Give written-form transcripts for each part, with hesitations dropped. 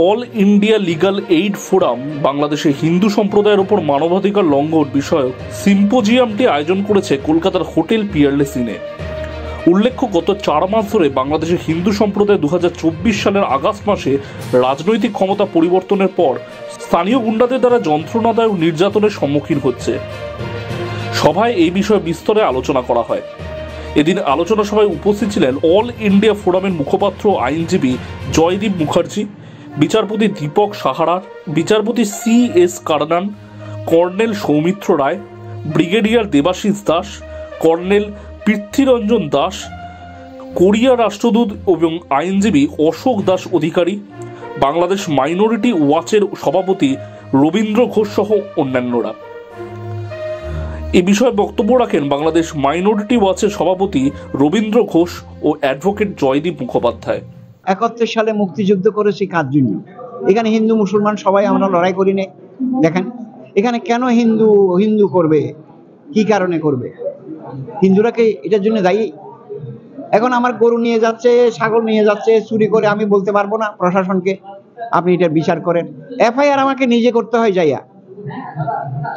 All India legal aid forum বাংলাদেশে হিন্দু সম্প্রদায়ের ওপর মানবাধিকার লঙ্ঘন বিষয়ক সিম্পোজিয়ামটি আয়োজন করেছে কলকাতার হোটেল পিয়ারলেস ইনে। উল্লেখ্য, গত 4 মাস ধরে বাংলাদেশের হিন্দু সম্প্রদায় 2024 সালের আগস্ট মাসে রাজনৈতিক ক্ষমতা পরিবর্তনের পর স্থানীয় গুন্ডাদের দ্বারা যন্ত্রণাদায়ক নির্যাতনের সম্মুখীন হচ্ছে। সভায় এই বিষয়ে বিস্তরে আলোচনা করা হয়। এদিন আলোচনা সভায় উপস্থিত ছিলেন অল ইন্ডিয়া ফোরামের মুখপাত্র আইনজীবী জয়দীপ মুখার্জি, বিচারপতি দীপক সাহারা, বিচারপতি CS Karnan, colonel Soumitra Roy, brigadier Debashis Das, colonel Prithviranjan Das, Korea রাষ্ট্রদূত এবং আইনজীবী অশোক দাস অধিকারী, বাংলাদেশ মাইনরিটি ওয়াচের সভাপতি রবীন্দ্র ঘোষ সহ অন্যান্যরা। এ বিষয়ে বক্তব্য রাখেন বাংলাদেশ মাইনরিটি ওয়াচের সভাপতি রবীন্দ্র ঘোষ ও অ্যাডভোকেট জয়দীপ মুখোপাধ্যায়। 71 সালে মুক্তিযুদ্ধ করেছি কার জন্য? এখানে হিন্দু মুসলমান সবাই আমরা লড়াই করি না। দেখেন এখানে কেন হিন্দু হিন্দু করবে, কি কারণে করবে? হিন্দুরা কি এটার জন্য দায়ী? এখন আমার গরু নিয়ে যাচ্ছে, ছাগল নিয়ে যাচ্ছে চুরি করে, আমি বলতে পারবো না প্রশাসনকে আপনি এটার বিচার করেন? FIR আমাকে নিজে করতে হয় যাইয়া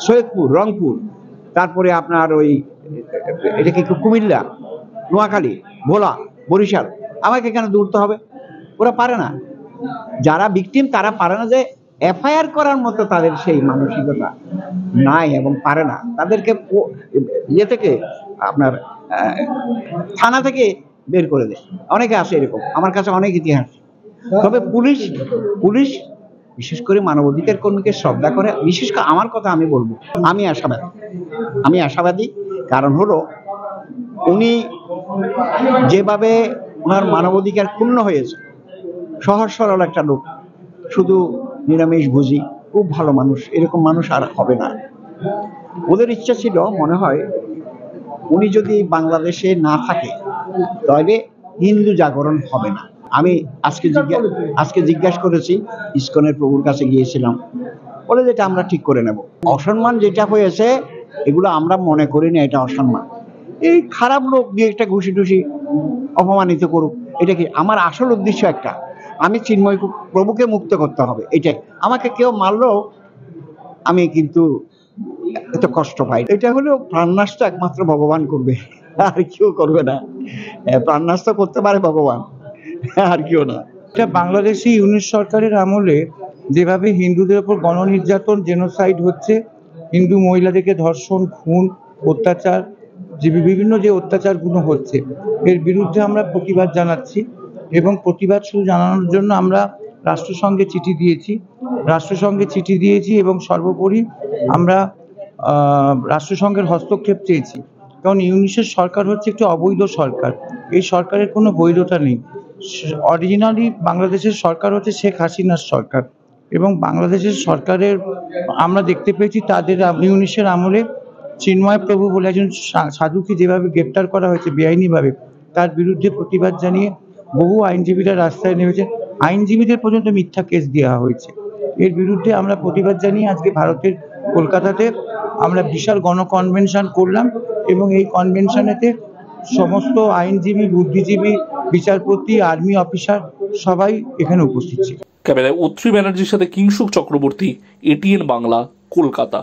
সৈয়দপুর, রংপুর, তারপরে আপনার ওই এটা কি কুমিল্লা, নোয়াখালী, ভোলা, বরিশাল, আমাকে কেন দৌড়তে হবে? ওরা পারে না, যারা ভিকটিম তারা পারে না, যে FIR করার মতো তাদের সেই মানসিকতা নাই এবং পারে না। তাদেরকে ইয়ে থেকে আপনার থানা থেকে বের করে দেয়। অনেকে আসে এরকম, আমার কাছে অনেক ইতিহাস। তবে পুলিশ বিশেষ করে মানবাধিকার কর্মীকে শ্রদ্ধা করে। বিশেষ করে আমার কথা আমি বলবো, আমি আশাবাদী। কারণ হলো উনি যেভাবে ওনার মানবাধিকার ক্ষুণ্ণ হয়েছে, সহজ সরল একটা লোক, শুধু নিরামিষ ভোজী, খুব ভালো মানুষ, এরকম মানুষ আর হবে না। ওদের ইচ্ছা ছিল মনে হয় উনি যদি বাংলাদেশে না থাকে তাহলে হিন্দু জাগরণ হবে না। আমি আজকে জিজ্ঞাসা করেছি, ইসকনের প্রভুর কাছে গিয়েছিলাম, বলে যেটা আমরা ঠিক করে নেব। অসম্মান যেটা হয়েছে এগুলো আমরা মনে করি না এটা অসম্মান। এই খারাপ লোক দিয়ে একটা ঘুষি টুসি অপমানিত করুক, এটা কি? আমার আসল উদ্দেশ্য একটা, আমি চিন্ময় প্রভুকে মুক্ত করতে হবে, এটাই। আমাকে কেউ মারলেও আমি কিন্তু এত কষ্ট পাই। এটা হলো প্রাণনাশ তো একমাত্র ভগবান করবে, আর কেউ করবে না। প্রাণনাশ তো করতে পারে ভগবান, আর কেউ না। এটা বাংলাদেশি ইউনিট সরকারের আমলে যেভাবে হিন্দুদের উপর গণনির্যাতন, জেনোসাইড হচ্ছে, হিন্দু মহিলাদেরকে ধর্ষণ, খুন, অত্যাচার, যে বিভিন্ন যে অত্যাচারগুলো হচ্ছে, এর বিরুদ্ধে আমরা প্রতিবাদ জানাচ্ছি। এবং প্রতিবাদ শুধু জানানোর জন্য আমরা রাষ্ট্রসংঘে চিঠি দিয়েছি এবং সর্বোপরি আমরা রাষ্ট্রসংঘের হস্তক্ষেপ চেয়েছি। কারণ ইউনিসের সরকার হচ্ছে একটি অবৈধ সরকার, এই সরকারের কোনো বৈধতা নেই। অরিজিনালি বাংলাদেশের সরকার হচ্ছে শেখ হাসিনার সরকার, এবং বাংলাদেশের সরকারের আমরা দেখতে পেয়েছি তাদের ইউনিসের আমলে চিন্ময় প্রভু বলে একজন সাধুকে যেভাবে গ্রেপ্তার করা হয়েছে বেআইনিভাবে, তার বিরুদ্ধে প্রতিবাদ জানিয়ে বহু আইনজীবীরা রাস্তায় নেমেছে। আইনজীবীদের পর্যন্ত মিথ্যা কেস দেওয়া হয়েছে। এর বিরুদ্ধে আমরা প্রতিবাদ জানিয়ে আজকে ভারতের কলকাতাতে আমরা বিশাল গণকনভেনশন করলাম, এবং এই কনভেনশনেতে সমস্ত আইনজীবী, বুদ্ধিজীবী, বিচারপতি, আর্মি অফিসার সবাই এখানে উপস্থিত ছিল। ক্যামেরায় অত্রি ব্যানার্জির সাথে কিংশুক চক্রবর্তী, ATN বাংলা, কলকাতা।